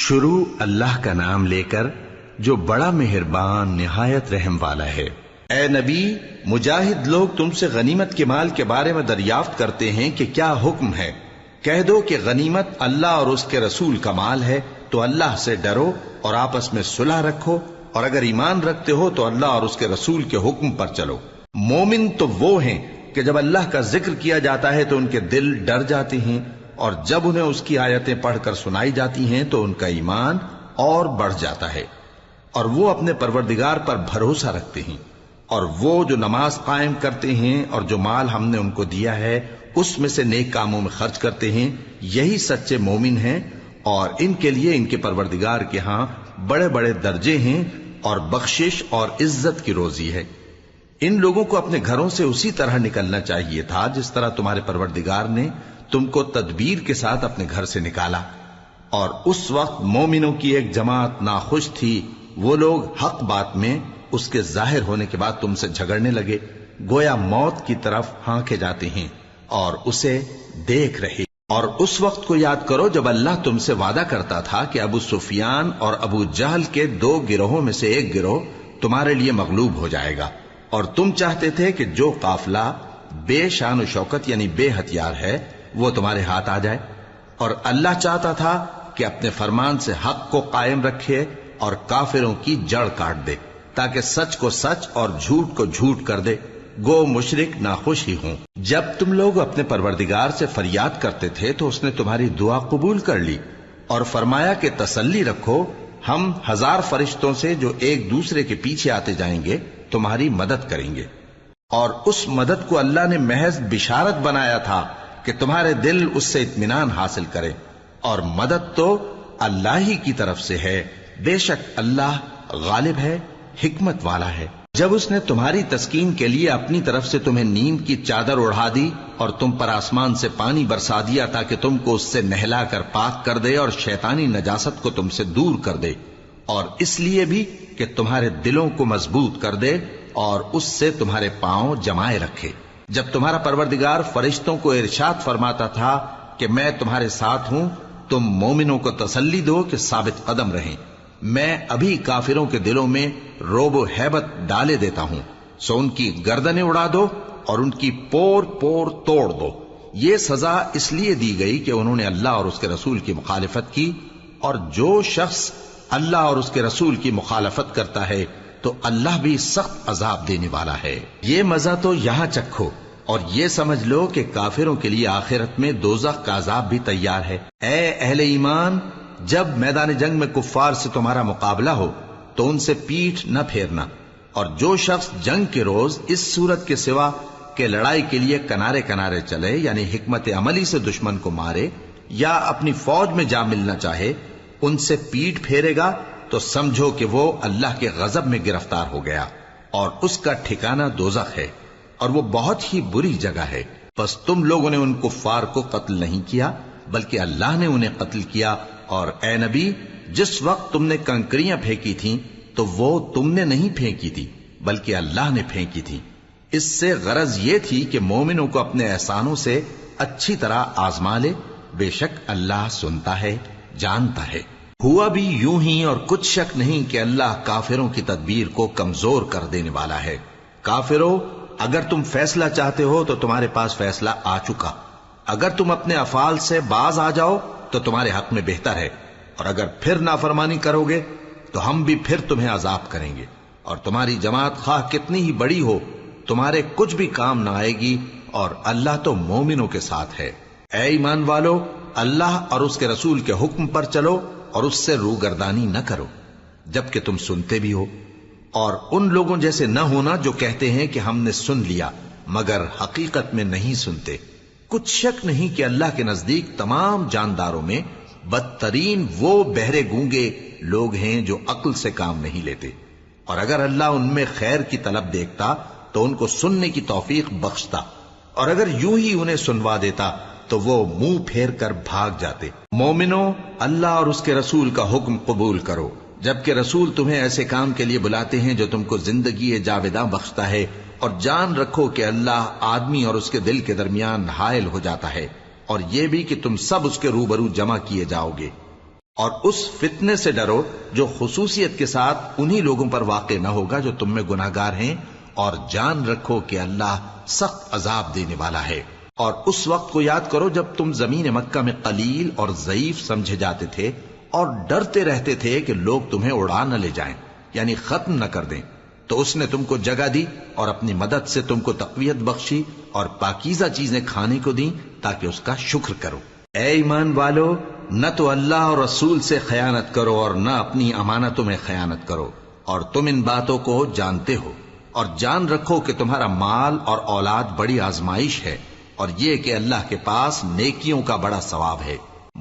شروع اللہ کا نام لے کر جو بڑا مہربان نہایت رحم والا ہے۔ اے نبی، مجاہد لوگ تم سے غنیمت کے مال کے بارے میں دریافت کرتے ہیں کہ کیا حکم ہے۔ کہہ دو کہ غنیمت اللہ اور اس کے رسول کا مال ہے، تو اللہ سے ڈرو اور آپس میں صلح رکھو، اور اگر ایمان رکھتے ہو تو اللہ اور اس کے رسول کے حکم پر چلو۔ مومن تو وہ ہیں کہ جب اللہ کا ذکر کیا جاتا ہے تو ان کے دل ڈر جاتے ہیں، اور جب انہیں اس کی آیتیں پڑھ کر سنائی جاتی ہیں تو ان کا ایمان اور بڑھ جاتا ہے، اور وہ اپنے پروردگار پر بھروسہ رکھتے ہیں، اور وہ جو نماز قائم کرتے ہیں اور جو مال ہم نے ان کو دیا ہے اس میں سے نیک کاموں میں خرچ کرتے ہیں، یہی سچے مومن ہیں، اور ان کے لیے ان کے پروردگار کے ہاں بڑے بڑے درجے ہیں اور بخشش اور عزت کی روزی ہے۔ ان لوگوں کو اپنے گھروں سے اسی طرح نکلنا چاہیے تھا جس طرح تمہارے پروردگار نے تم کو تدبیر کے ساتھ اپنے گھر سے نکالا، اور اس وقت مومنوں کی ایک جماعت ناخوش تھی، وہ لوگ حق بات میں اس کے ظاہر ہونے کے بعد تم سے جھگڑنے لگے، گویا موت کی طرف ہانکے جاتے ہیں اور اسے دیکھ رہے۔ اور اس وقت کو یاد کرو جب اللہ تم سے وعدہ کرتا تھا کہ ابو سفیان اور ابو جہل کے 2 گروہوں میں سے ایک گروہ تمہارے لیے مغلوب ہو جائے گا، اور تم چاہتے تھے کہ جو قافلہ بے شان و شوکت یعنی بے ہتھیار ہے وہ تمہارے ہاتھ آ جائے، اور اللہ چاہتا تھا کہ اپنے فرمان سے حق کو قائم رکھے اور کافروں کی جڑ کاٹ دے، تاکہ سچ کو سچ اور جھوٹ کو جھوٹ کر دے، گو مشرک ناخوش ہی ہوں۔ جب تم لوگ اپنے پروردگار سے فریاد کرتے تھے تو اس نے تمہاری دعا قبول کر لی اور فرمایا کہ تسلی رکھو، ہم 1000 فرشتوں سے جو ایک دوسرے کے پیچھے آتے جائیں گے تمہاری مدد کریں گے۔ اور اس مدد کو اللہ نے محض بشارت بنایا تھا کہ تمہارے دل اس سے اطمینان حاصل کرے، اور مدد تو اللہ ہی کی طرف سے ہے، بے شک اللہ غالب ہے، حکمت والا ہے۔ جب اس نے تمہاری تسکین کے لیے اپنی طرف سے تمہیں نیند کی چادر اڑھا دی اور تم پر آسمان سے پانی برسا دیا تاکہ تم کو اس سے نہلا کر پاک کر دے اور شیطانی نجاست کو تم سے دور کر دے، اور اس لیے بھی کہ تمہارے دلوں کو مضبوط کر دے اور اس سے تمہارے پاؤں جمائے رکھے۔ جب تمہارا پروردگار فرشتوں کو ارشاد فرماتا تھا کہ میں تمہارے ساتھ ہوں، تم مومنوں کو تسلی دو کہ ثابت قدم رہیں، میں ابھی کافروں کے دلوں میں رعب و ہیبت ڈالے دیتا ہوں، سو ان کی گردنیں اڑا دو اور ان کی پور پور توڑ دو۔ یہ سزا اس لیے دی گئی کہ انہوں نے اللہ اور اس کے رسول کی مخالفت کی، اور جو شخص اللہ اور اس کے رسول کی مخالفت کرتا ہے تو اللہ بھی سخت عذاب دینے والا ہے۔ یہ مزہ تو یہاں چکھو، اور یہ سمجھ لو کہ کافروں کے لیے آخرت میں دوزخ کا عذاب بھی تیار ہے۔ اے اہل ایمان، جب میدان جنگ میں کفار سے تمہارا مقابلہ ہو تو ان سے پیٹھ نہ پھیرنا، اور جو شخص جنگ کے روز اس صورت کے سوا کہ لڑائی کے لیے کنارے کنارے چلے یعنی حکمت عملی سے دشمن کو مارے یا اپنی فوج میں جا ملنا چاہے، ان سے پیٹھ پھیرے گا تو سمجھو کہ وہ اللہ کے غضب میں گرفتار ہو گیا، اور اس کا ٹھکانہ دوزخ ہے، اور وہ بہت ہی بری جگہ ہے۔ بس تم لوگوں نے ان کفار کو قتل نہیں کیا بلکہ اللہ نے انہیں قتل کیا، اور اے نبی، جس وقت تم نے کنکریاں پھینکی تھیں تو وہ تم نے نہیں پھینکی تھی بلکہ اللہ نے پھینکی تھی۔ اس سے غرض یہ تھی کہ مومنوں کو اپنے احسانوں سے اچھی طرح آزما لے، بے شک اللہ سنتا ہے، جانتا ہے۔ ہوا بھی یوں ہی، اور کچھ شک نہیں کہ اللہ کافروں کی تدبیر کو کمزور کر دینے والا ہے۔ کافروں، اگر تم فیصلہ چاہتے ہو تو تمہارے پاس فیصلہ آ چکا، اگر تم اپنے افعال سے باز آ جاؤ تو تمہارے حق میں بہتر ہے، اور اگر پھر نافرمانی کرو گے تو ہم بھی پھر تمہیں عذاب کریں گے، اور تمہاری جماعت خواہ کتنی ہی بڑی ہو تمہارے کچھ بھی کام نہ آئے گی، اور اللہ تو مومنوں کے ساتھ ہے۔ اے ایمان والو، اللہ اور اس کے رسول کے حکم پر چلو اور اس سے روگردانی نہ کرو جبکہ تم سنتے بھی ہو، اور ان لوگوں جیسے نہ ہونا جو کہتے ہیں کہ ہم نے سن لیا مگر حقیقت میں نہیں سنتے۔ کچھ شک نہیں کہ اللہ کے نزدیک تمام جانداروں میں بدترین وہ بہرے گونگے لوگ ہیں جو عقل سے کام نہیں لیتے، اور اگر اللہ ان میں خیر کی طلب دیکھتا تو ان کو سننے کی توفیق بخشتا، اور اگر یوں ہی انہیں سنوا دیتا تو وہ منہ پھیر کر بھاگ جاتے۔ مومنوں، اللہ اور اس کے رسول کا حکم قبول کرو، جبکہ رسول تمہیں ایسے کام کے لیے بلاتے ہیں جو تم کو زندگی جاوداں بخشتا ہے، اور جان رکھو کہ اللہ آدمی اور اس کے دل کے درمیان حائل ہو جاتا ہے، اور یہ بھی کہ تم سب اس کے روبرو جمع کیے جاؤ گے۔ اور اس فتنے سے ڈرو جو خصوصیت کے ساتھ انہی لوگوں پر واقع نہ ہوگا جو تم میں گناہگار ہیں، اور جان رکھو کہ اللہ سخت عذاب دینے والا ہے۔ اور اس وقت کو یاد کرو جب تم زمین مکہ میں قلیل اور ضعیف سمجھے جاتے تھے اور ڈرتے رہتے تھے کہ لوگ تمہیں اڑا نہ لے جائیں، یعنی ختم نہ کر دیں، تو اس نے تم کو جگہ دی اور اپنی مدد سے تم کو تقویت بخشی اور پاکیزہ چیزیں کھانے کو دیں تاکہ اس کا شکر کرو۔ اے ایمان والو، نہ تو اللہ اور رسول سے خیانت کرو اور نہ اپنی امانتوں میں خیانت کرو، اور تم ان باتوں کو جانتے ہو، اور جان رکھو کہ تمہارا مال اور اولاد بڑی آزمائش ہے، اور یہ کہ اللہ کے پاس نیکیوں کا بڑا ثواب ہے۔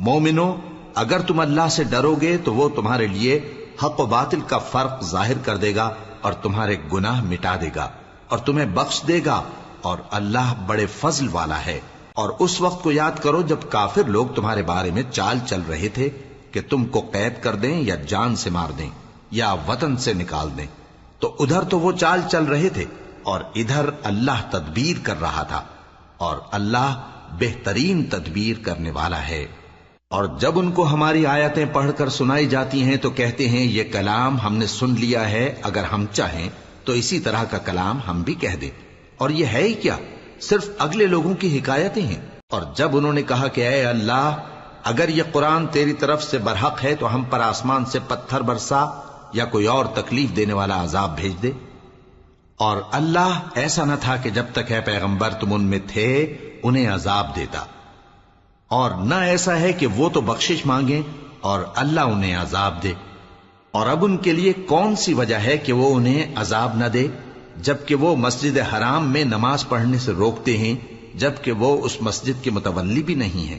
مومنو، اگر تم اللہ سے ڈرو گے تو وہ تمہارے لیے حق و باطل کا فرق ظاہر کر دے گا اور تمہارے گناہ مٹا دے گا اور تمہیں بخش دے گا، اور اللہ بڑے فضل والا ہے۔ اور اس وقت کو یاد کرو جب کافر لوگ تمہارے بارے میں چال چل رہے تھے کہ تم کو قید کر دیں یا جان سے مار دیں یا وطن سے نکال دیں، تو ادھر تو وہ چال چل رہے تھے اور ادھر اللہ تدبیر کر رہا تھا، اور اللہ بہترین تدبیر کرنے والا ہے۔ اور جب ان کو ہماری آیتیں پڑھ کر سنائی جاتی ہیں تو کہتے ہیں یہ کلام ہم نے سن لیا ہے، اگر ہم چاہیں تو اسی طرح کا کلام ہم بھی کہہ دیں، اور یہ ہے ہی کیا، صرف اگلے لوگوں کی حکایتیں ہیں۔ اور جب انہوں نے کہا کہ اے اللہ، اگر یہ قرآن تیری طرف سے برحق ہے تو ہم پر آسمان سے پتھر برسا یا کوئی اور تکلیف دینے والا عذاب بھیج دے۔ اور اللہ ایسا نہ تھا کہ جب تک اے پیغمبر تم ان میں تھے انہیں عذاب دیتا، اور نہ ایسا ہے کہ وہ تو بخشش مانگیں اور اللہ انہیں عذاب دے۔ اور اب ان کے لیے کون سی وجہ ہے کہ وہ انہیں عذاب نہ دے، جبکہ وہ مسجد حرام میں نماز پڑھنے سے روکتے ہیں، جبکہ وہ اس مسجد کے متولی بھی نہیں ہیں۔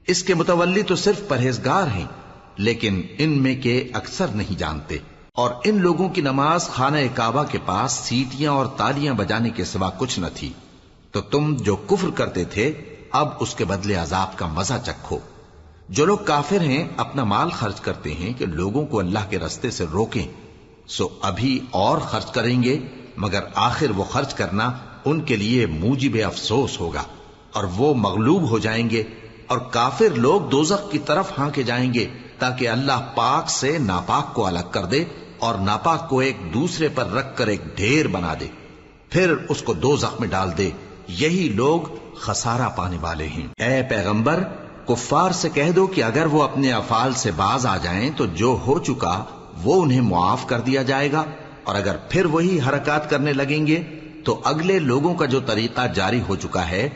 اس کے متولی تو صرف پرہیزگار ہیں، لیکن ان میں کے اکثر نہیں جانتے۔ اور ان لوگوں کی نماز خانہ کعبہ کے پاس سیٹیاں اور تالیاں بجانے کے سوا کچھ نہ تھی، تو تم جو کفر کرتے تھے اب اس کے بدلے عذاب کا مزہ چکھو۔ جو لوگ کافر ہیں اپنا مال خرچ کرتے ہیں کہ لوگوں کو اللہ کے رستے سے روکیں، سو ابھی اور خرچ کریں گے، مگر آخر وہ خرچ کرنا ان کے لیے موجب افسوس ہوگا، اور وہ مغلوب ہو جائیں گے، اور کافر لوگ دوزخ کی طرف ہانکے جائیں گے تاکہ اللہ پاک سے ناپاک کو الگ کر دے اور ناپاک کو ایک دوسرے پر رکھ کر ایک ڈھیر بنا دے، پھر اس کو دوزخ میں ڈال دے۔ یہی لوگ خسارہ پانے والے ہیں۔ اے پیغمبر، کفار سے کہہ دو کہ اگر وہ اپنے افعال سے باز آ جائیں تو جو ہو چکا وہ انہیں معاف کر دیا جائے گا، اور اگر پھر وہی حرکات کرنے لگیں گے تو اگلے لوگوں کا جو طریقہ جاری ہو چکا ہے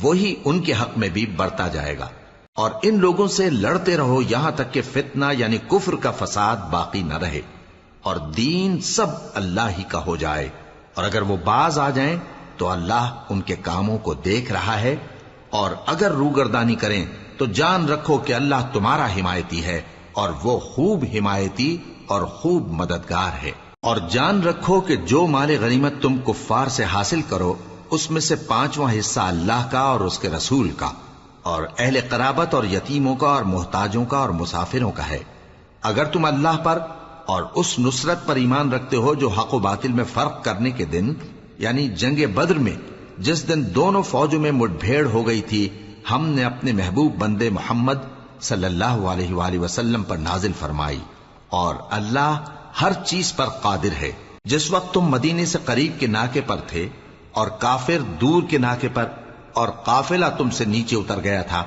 وہی ان کے حق میں بھی برتا جائے گا۔ اور ان لوگوں سے لڑتے رہو یہاں تک کہ فتنہ یعنی کفر کا فساد باقی نہ رہے اور دین سب اللہ ہی کا ہو جائے، اور اگر وہ باز آ جائیں تو اللہ ان کے کاموں کو دیکھ رہا ہے، اور اگر روگردانی کریں تو جان رکھو کہ اللہ تمہارا حمایتی ہے، اور وہ خوب حمایتی اور خوب مددگار ہے۔ اور جان رکھو کہ جو مال غنیمت تم کفار سے حاصل کرو اس میں سے 5واں حصہ اللہ کا اور اس کے رسول کا اور اہل قرابت اور یتیموں کا اور محتاجوں کا اور مسافروں کا ہے۔ اگر تم اللہ پر اور اس نصرت پر ایمان رکھتے ہو جو حق و باطل میں فرق کرنے کے دن یعنی جنگ بدر میں جس دن دونوں فوجوں میں مٹ بھیڑ ہو گئی تھی، ہم نے اپنے محبوب بندے محمد صلی اللہ علیہ وآلہ وسلم پر نازل فرمائی، اور اللہ ہر چیز پر قادر ہے۔ جس وقت تم مدینے سے قریب کے ناکے پر تھے اور کافر دور کے ناکے پر، اور قافلہ تم سے نیچے اتر گیا تھا،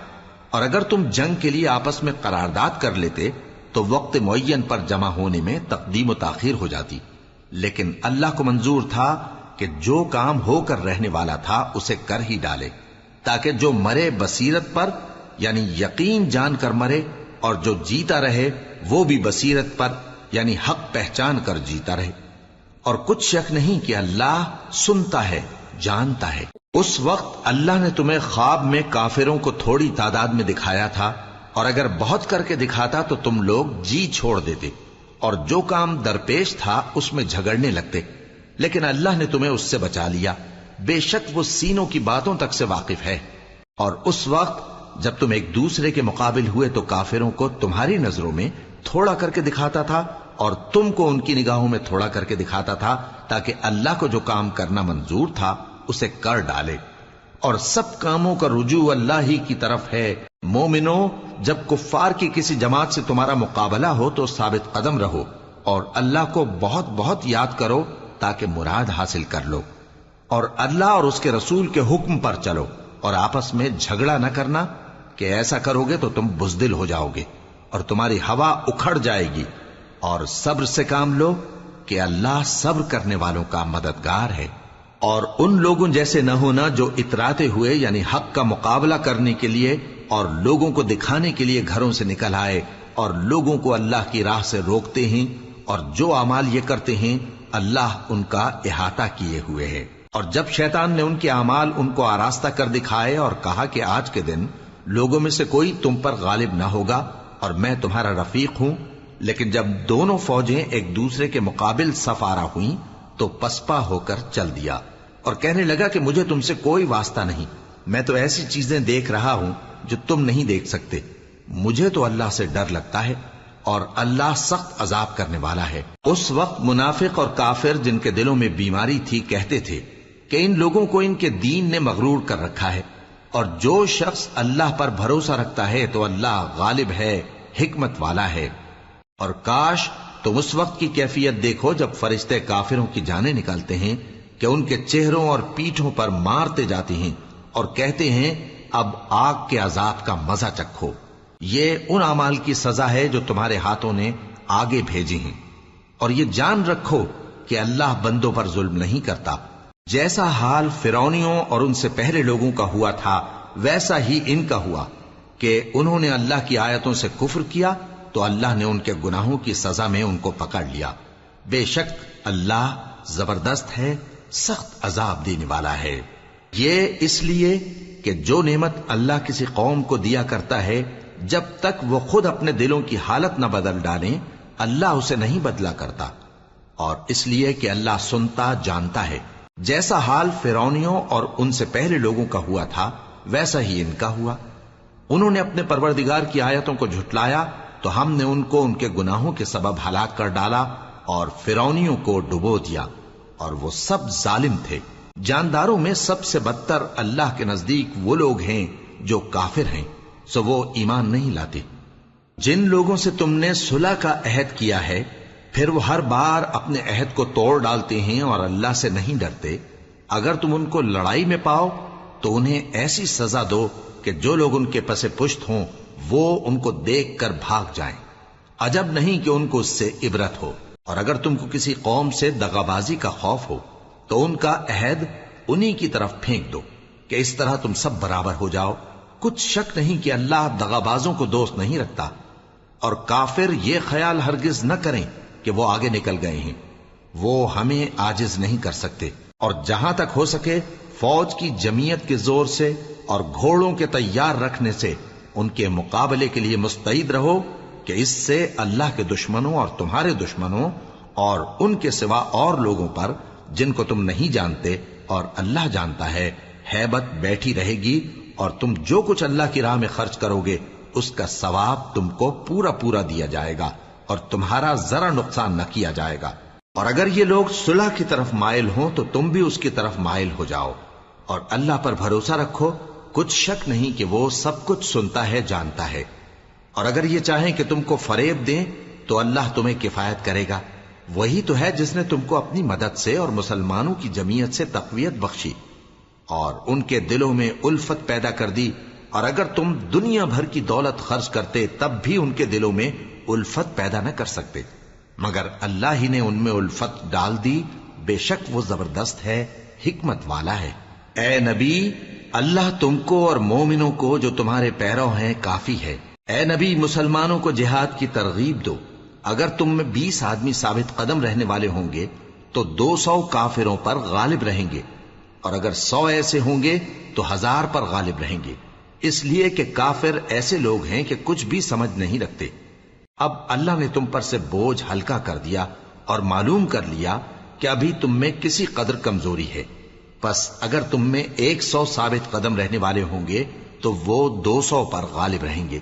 اور اگر تم جنگ کے لیے آپس میں قرارداد کر لیتے تو وقت معین پر جمع ہونے میں تقدیم و تاخیر ہو جاتی، لیکن اللہ کو منظور تھا کہ جو کام ہو کر رہنے والا تھا اسے کر ہی ڈالے، تاکہ جو مرے بصیرت پر یعنی یقین جان کر مرے، اور جو جیتا رہے وہ بھی بصیرت پر یعنی حق پہچان کر جیتا رہے۔ اور کچھ شک نہیں کہ اللہ سنتا ہے، جانتا ہے۔ اس وقت اللہ نے تمہیں خواب میں کافروں کو تھوڑی تعداد میں دکھایا تھا، اور اگر بہت کر کے دکھاتا تو تم لوگ جی چھوڑ دیتے اور جو کام درپیش تھا اس میں جھگڑنے لگتے، لیکن اللہ نے تمہیں اس سے بچا لیا، بے شک وہ سینوں کی باتوں تک سے واقف ہے۔ اور اس وقت جب تم ایک دوسرے کے مقابل ہوئے تو کافروں کو تمہاری نظروں میں تھوڑا کر کے دکھاتا تھا اور تم کو ان کی نگاہوں میں تھوڑا کر کے دکھاتا تھا، تاکہ اللہ کو جو کام کرنا منظور تھا اسے کر ڈالے۔ اور سب کاموں کا رجوع اللہ ہی کی طرف ہے۔ مومنو، جب کفار کی کسی جماعت سے تمہارا مقابلہ ہو تو ثابت قدم رہو اور اللہ کو بہت بہت یاد کرو تاکہ مراد حاصل کر لو، اور اللہ اور اس کے رسول کے حکم پر چلو، اور آپس میں جھگڑا نہ کرنا کہ ایسا کرو گے تو تم بزدل ہو جاؤ گے اور تمہاری ہوا اکھڑ جائے گی، اور صبر سے کام لو کہ اللہ صبر کرنے والوں کا مددگار ہے۔ اور ان لوگوں جیسے نہ ہونا جو اتراتے ہوئے یعنی حق کا مقابلہ کرنے کے لیے اور لوگوں کو دکھانے کے لیے گھروں سے نکل آئے اور لوگوں کو اللہ کی راہ سے روکتے ہیں، اور جو اعمال یہ کرتے ہیں اللہ ان کا احاطہ کیے ہوئے ہے۔ اور جب شیطان نے ان کے اعمال ان کو آراستہ کر دکھائے اور کہا کہ آج کے دن لوگوں میں سے کوئی تم پر غالب نہ ہوگا اور میں تمہارا رفیق ہوں، لیکن جب دونوں فوجیں ایک دوسرے کے مقابل صف آرا ہوئیں تو پسپا ہو کر چل دیا اور کہنے لگا کہ مجھے تم سے کوئی واسطہ نہیں، میں تو ایسی چیزیں دیکھ رہا ہوں جو تم نہیں دیکھ سکتے، مجھے تو اللہ سے ڈر لگتا ہے اور اللہ سخت عذاب کرنے والا ہے۔ اس وقت منافق اور کافر جن کے دلوں میں بیماری تھی کہتے تھے کہ ان لوگوں کو ان کے دین نے مغرور کر رکھا ہے، اور جو شخص اللہ پر بھروسہ رکھتا ہے تو اللہ غالب ہے، حکمت والا ہے۔ اور کاش تم اس وقت کی کیفیت دیکھو جب فرشتے کافروں کی جانیں نکالتے ہیں کہ ان کے چہروں اور پیٹھوں پر مارتے جاتے ہیں اور کہتے ہیں اب آگ کے عذاب کا مزہ چکھو، یہ ان اعمال کی سزا ہے جو تمہارے ہاتھوں نے آگے بھیجی ہیں، اور یہ جان رکھو کہ اللہ بندوں پر ظلم نہیں کرتا۔ جیسا حال فرعونیوں اور ان سے پہلے لوگوں کا ہوا تھا ویسا ہی ان کا ہوا کہ انہوں نے اللہ کی آیتوں سے کفر کیا تو اللہ نے ان کے گناہوں کی سزا میں ان کو پکڑ لیا۔ بے شک اللہ زبردست ہے، سخت عذاب دینے والا ہے۔ یہ اس لیے کہ جو نعمت اللہ کسی قوم کو دیا کرتا ہے جب تک وہ خود اپنے دلوں کی حالت نہ بدل ڈالیں اللہ اسے نہیں بدلا کرتا، اور اس لیے کہ اللہ سنتا جانتا ہے۔ جیسا حال فرعونیوں اور ان سے پہلے لوگوں کا ہوا تھا ویسا ہی ان کا ہوا۔ انہوں نے اپنے پروردگار کی آیتوں کو جھٹلایا تو ہم نے ان کو ان کے گناہوں کے سبب ہلاک کر ڈالا اور فرعونیوں کو ڈبو دیا، اور وہ سب ظالم تھے۔ جانداروں میں سب سے بدتر اللہ کے نزدیک وہ لوگ ہیں جو کافر ہیں، سو وہ ایمان نہیں لاتے۔ جن لوگوں سے تم نے صلح کا عہد کیا ہے پھر وہ ہر بار اپنے عہد کو توڑ ڈالتے ہیں اور اللہ سے نہیں ڈرتے، اگر تم ان کو لڑائی میں پاؤ تو انہیں ایسی سزا دو کہ جو لوگ ان کے پس پشت ہوں وہ ان کو دیکھ کر بھاگ جائیں، عجب نہیں کہ ان کو اس سے عبرت ہو۔ اور اگر تم کو کسی قوم سے دغابازی کا خوف ہو تو ان کا عہد انہی کی طرف پھینک دو کہ اس طرح تم سب برابر ہو جاؤ۔ کچھ شک نہیں کہ اللہ دغابازوں کو دوست نہیں رکھتا، اور کافر یہ خیال ہرگز نہ کریں کہ وہ آگے نکل گئے ہیں، وہ ہمیں عاجز نہیں کر سکتے۔ اور جہاں تک ہو سکے فوج کی جمعیت کے زور سے اور گھوڑوں کے تیار رکھنے سے ان کے مقابلے کے لیے مستعد رہو کہ اس سے اللہ کے دشمنوں اور تمہارے دشمنوں اور ان کے سوا اور لوگوں پر جن کو تم نہیں جانتے اور اللہ جانتا ہے ہیبت بیٹھی رہے گی، اور تم جو کچھ اللہ کی راہ میں خرچ کرو گے اس کا ثواب تم کو پورا پورا دیا جائے گا اور تمہارا ذرا نقصان نہ کیا جائے گا۔ اور اگر یہ لوگ صلح کی طرف مائل ہوں تو تم بھی اس کی طرف مائل ہو جاؤ، اور اللہ پر بھروسہ رکھو، کچھ شک نہیں کہ وہ سب کچھ سنتا ہے جانتا ہے۔ اور اگر یہ چاہیں کہ تم کو فریب دیں تو اللہ تمہیں کفایت کرے گا، وہی تو ہے جس نے تم کو اپنی مدد سے اور مسلمانوں کی جمعیت سے تقویت بخشی اور ان کے دلوں میں الفت پیدا کر دی، اور اگر تم دنیا بھر کی دولت خرچ کرتے تب بھی ان کے دلوں میں الفت پیدا نہ کر سکتے، مگر اللہ ہی نے ان میں الفت ڈال دی، بے شک وہ زبردست ہے، حکمت والا ہے۔ اے نبی، اللہ تم کو اور مومنوں کو جو تمہارے پیرو ہیں کافی ہے۔ اے نبی، مسلمانوں کو جہاد کی ترغیب دو۔ اگر تم میں 20 آدمی ثابت قدم رہنے والے ہوں گے تو 200 کافروں پر غالب رہیں گے، اور اگر 100 ایسے ہوں گے تو 1000 پر غالب رہیں گے، اس لیے کہ کافر ایسے لوگ ہیں کہ کچھ بھی سمجھ نہیں رکھتے۔ اب اللہ نے تم پر سے بوجھ ہلکا کر دیا اور معلوم کر لیا کہ ابھی تم میں کسی قدر کمزوری ہے، پس اگر تم میں 100 ثابت قدم رہنے والے ہوں گے تو وہ 200 پر غالب رہیں گے،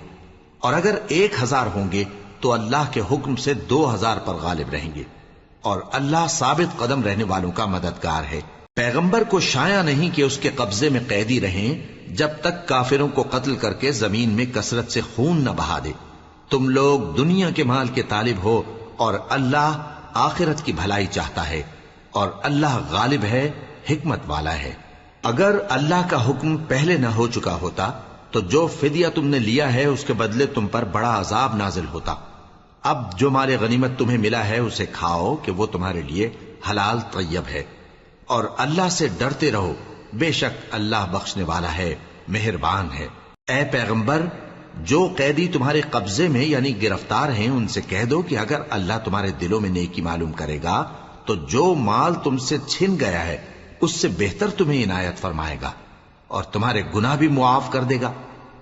اور اگر 1000 ہوں گے تو اللہ کے حکم سے 2000 پر غالب رہیں گے، اور اللہ ثابت قدم رہنے والوں کا مددگار ہے۔ پیغمبر کو شایع نہیں کہ اس کے قبضے میں قیدی رہیں جب تک کافروں کو قتل کر کے زمین میں کثرت سے خون نہ بہا دے۔ تم لوگ دنیا کے مال کے طالب ہو اور اللہ آخرت کی بھلائی چاہتا ہے، اور اللہ غالب ہے، حکمت والا ہے۔ اگر اللہ کا حکم پہلے نہ ہو چکا ہوتا تو جو فدیہ تم نے لیا ہے اس کے بدلے تم پر بڑا عذاب نازل ہوتا۔ اب جو مال غنیمت تمہیں ملا ہے اسے کھاؤ کہ وہ تمہارے لیے حلال طیب ہے، اور اللہ سے ڈرتے رہو، بے شک اللہ بخشنے والا ہے، مہربان ہے۔ اے پیغمبر، جو قیدی تمہارے قبضے میں یعنی گرفتار ہیں ان سے کہہ دو کہ اگر اللہ تمہارے دلوں میں نیکی معلوم کرے گا تو جو مال تم سے چھن گیا ہے اس سے بہتر تمہیں عنایت فرمائے گا، اور تمہارے گناہ بھی معاف کر دے گا،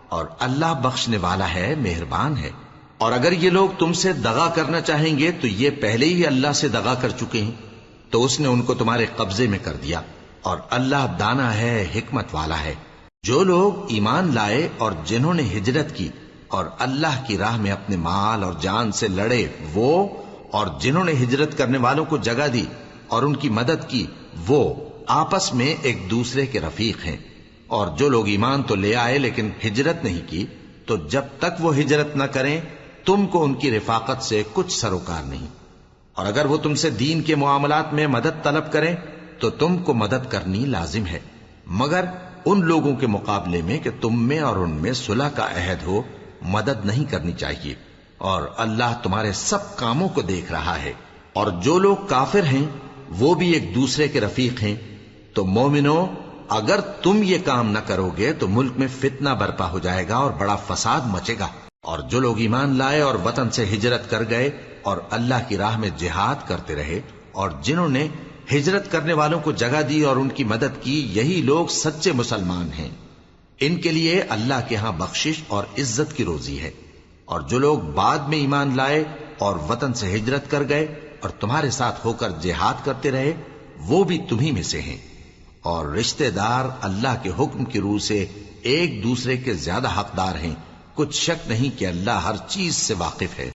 اور اللہ بخشنے والا ہے، مہربان ہے۔ اور اگر یہ لوگ تم سے دغا کرنا چاہیں گے تو یہ پہلے ہی اللہ سے دغا کر چکے ہیں، تو اس نے ان کو تمہارے قبضے میں کر دیا، اور اللہ دانا ہے، حکمت والا ہے۔ جو لوگ ایمان لائے اور جنہوں نے ہجرت کی اور اللہ کی راہ میں اپنے مال اور جان سے لڑے، وہ اور جنہوں نے ہجرت کرنے والوں کو جگہ دی اور ان کی مدد کی، وہ آپس میں ایک دوسرے کے رفیق ہیں۔ اور جو لوگ ایمان تو لے آئے لیکن ہجرت نہیں کی، تو جب تک وہ ہجرت نہ کریں تم کو ان کی رفاقت سے کچھ سروکار نہیں، اور اگر وہ تم سے دین کے معاملات میں مدد طلب کریں تو تم کو مدد کرنی لازم ہے، مگر ان لوگوں کے مقابلے میں کہ تم میں اور ان میں صلح کا عہد ہو مدد نہیں کرنی چاہیے، اور اللہ تمہارے سب کاموں کو دیکھ رہا ہے۔ اور جو لوگ کافر ہیں وہ بھی ایک دوسرے کے رفیق ہیں۔ تو مومنو، اگر تم یہ کام نہ کرو گے تو ملک میں فتنہ برپا ہو جائے گا اور بڑا فساد مچے گا۔ اور جو لوگ ایمان لائے اور وطن سے ہجرت کر گئے اور اللہ کی راہ میں جہاد کرتے رہے، اور جنہوں نے ہجرت کرنے والوں کو جگہ دی اور ان کی مدد کی، یہی لوگ سچے مسلمان ہیں۔ ان کے لیے اللہ کے ہاں بخشش اور عزت کی روزی ہے۔ اور جو لوگ بعد میں ایمان لائے اور وطن سے ہجرت کر گئے اور تمہارے ساتھ ہو کر جہاد کرتے رہے، وہ بھی تمہی میں سے ہیں۔ اور رشتہ دار اللہ کے حکم کی روح سے ایک دوسرے کے زیادہ حقدار ہیں۔ کچھ شک نہیں کہ اللہ ہر چیز سے واقف ہے۔